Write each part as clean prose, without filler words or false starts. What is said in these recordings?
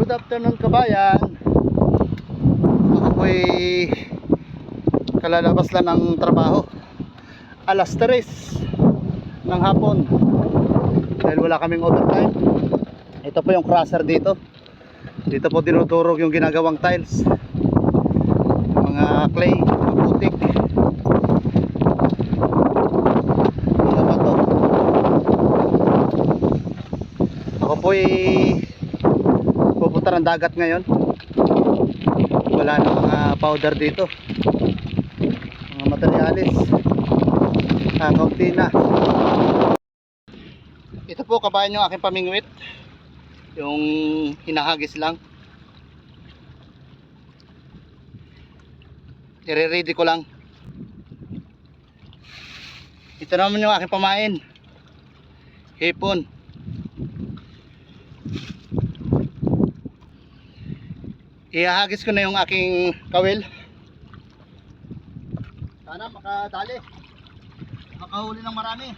Good afternoon kabayan. Ako po'y kalalabas lang ng trabaho. Alas 3 ng hapon. Dahil wala kaming overtime. Ito po yung crusher dito. Dito po dinudurog yung ginagawang tiles. Mga clay, mga putik, mga bato. Ako po'y pupunta ng dagat ngayon. Wala na mga powder dito, mga materialis, kaunti na. Ito po kabayan yung aking pamingwit, yung hinahagis lang. I-ready ko lang. Ito naman yung aking pamain, hipon. Ihahagis ko na yung aking kawil. Sana makadali, makahuli ng marami.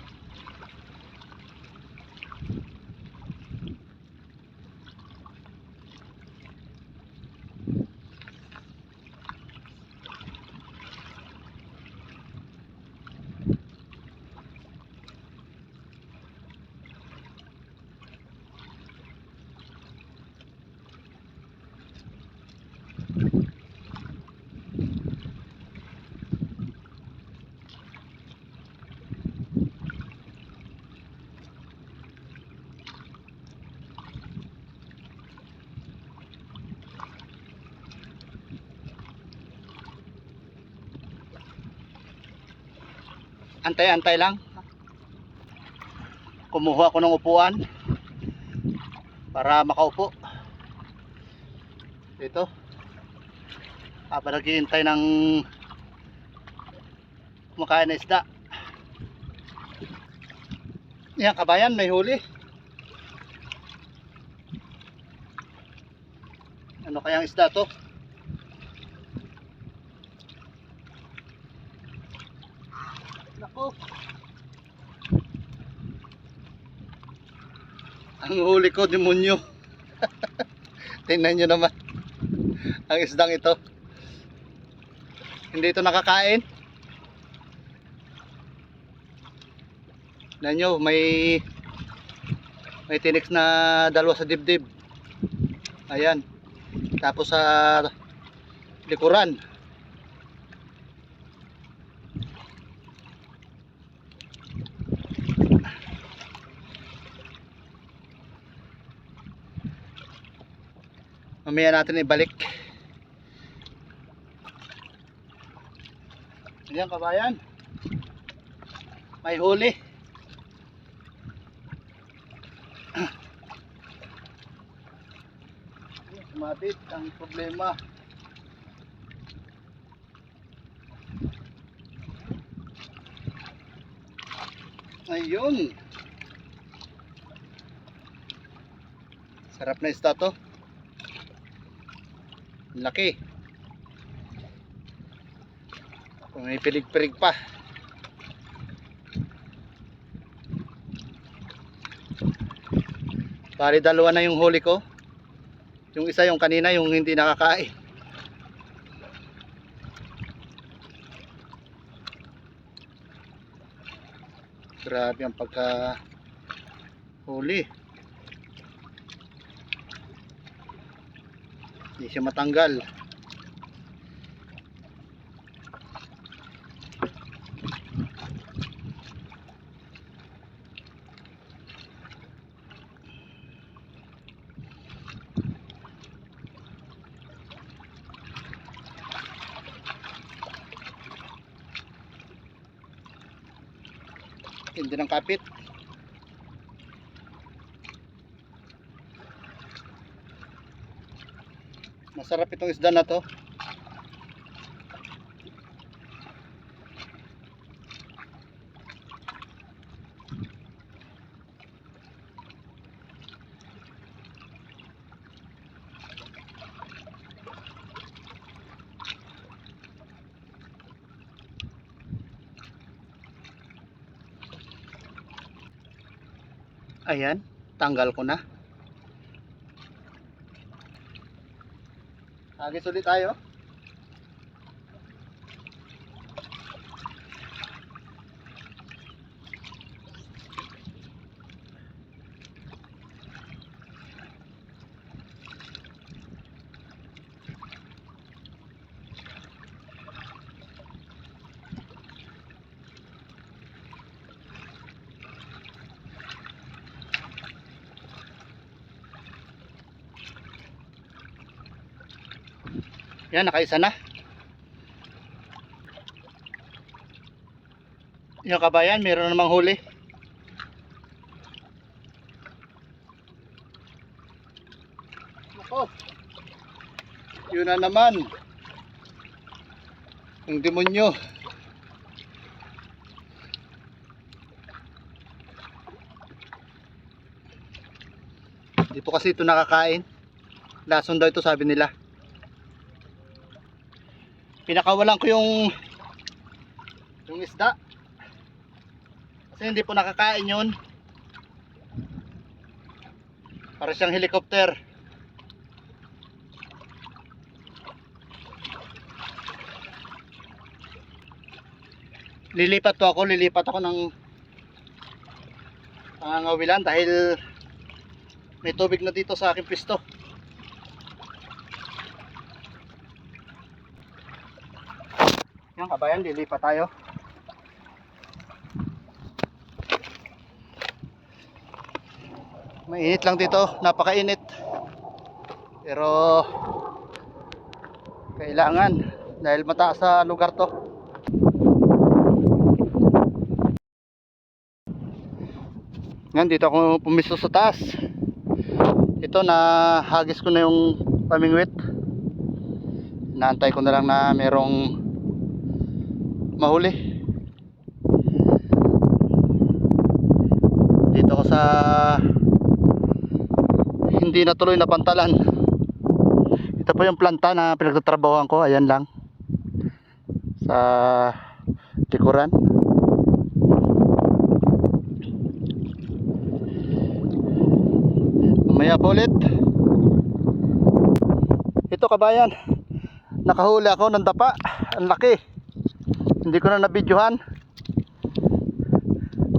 Antay-antay lang. Kumuha ako ng upuan para makaupo dito habang naghihintay ng kumakain na isda. Yan kabayan, may huli. Ano kayang isda to? Nako, ang huli ko demonyo. Tingnan nyo naman ang isdang ito. Hindi ito nakakain. Tingnan nyo, may tinik na dalawa sa dibdib. Ayan. Tapos sa likuran mamaya natin ibalik. Ayan kabayan, may huli. Sumabit ang problema. Ayun, sarap na isda to. Laki. Kung may pilig-pilig pa. Bali dalawa na yung huli ko. Yung isa yung kanina, yung hindi nakakain. Grabe ang pagka huli. Hindi siya matanggal. Hindi ng kapit. Masarap itong isda na to. Ayan, tanggal ko na. Agis ulit tayo. Yan, nakaisa na. Yung kabayan, meron namang huli. Nako. Yun na naman. Yung demonyo. Hindi po kasi ito nakakain. Lason daw ito, sabi nila. Pinakawalan ko yung isda kasi hindi po nakakain yun. Para siyang helicopter. Lilipat ako ng pangangawilan dahil may tubig na dito sa aking pisto. Yan kabayan, lilipat tayo. Mainit lang dito, napakainit. Pero kailangan dahil mataas sa lugar to. Yan, dito ako pumisto sa taas. Ito, na hagis ko na yung pamingwit. Naantay ko na lang na merong mahuli. Dito ko sa hindi natuloy na pantalan. Ito po yung planta na pinagtatrabahoan ko. Ayan lang sa likuran. Mamaya po ulit. Ito kabayan, nakahuli ako ng dapa. Ang laki. Hindi ko na nabidyohan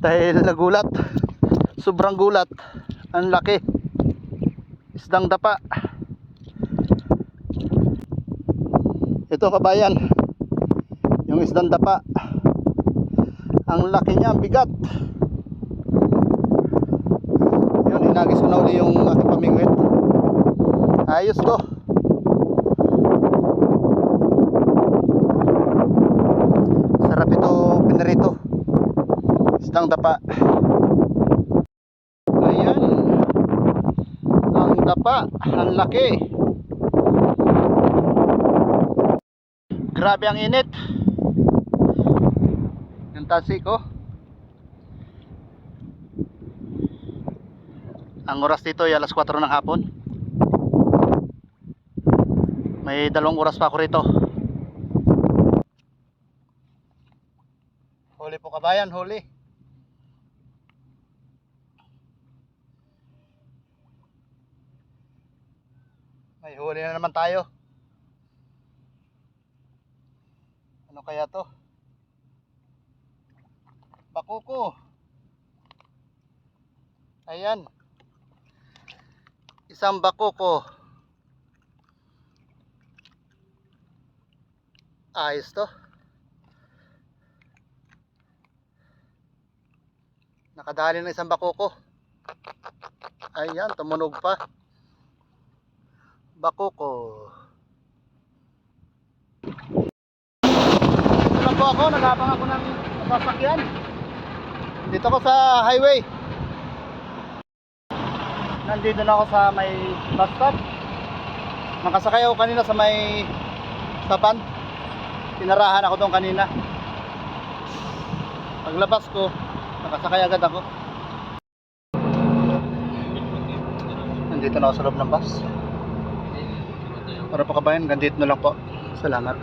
dahil nagulat. Sobrang gulat. Ang laki. Isdang dapa. Ito kabayan, yung isdang dapa. Ang laki niya, ang bigat. Yun, hinagis ko na uli yung aking pamingwit. Ayos to. Sarap ito pinarito. Isdang dapa. Ayan. Ang dapa, ang laki. Grabe ang init. Yung tansi ko. Ang oras dito ay alas 4 ng hapon. May 2 oras pa ako rito. Huli po kabayan, huli. May huli na naman tayo. Ano kaya to? Bakuko. Ayan. Isang bakuko. Ayos to. Nakadali ng isang bakuko. Ayan, tumunog pa. Bakuko. Dito lang po ako, naghabang ako ng sasakyan. Dito ako sa highway. Nandito na ako sa may bus stop. Nakasakay ako kanina sa may saban. Tinarahan ako doon kanina. Paglabas ko, nakasakay agad ako. Nandito na ako sa loob ng bus. Para po kabayan, ganito na lang po. Salamat.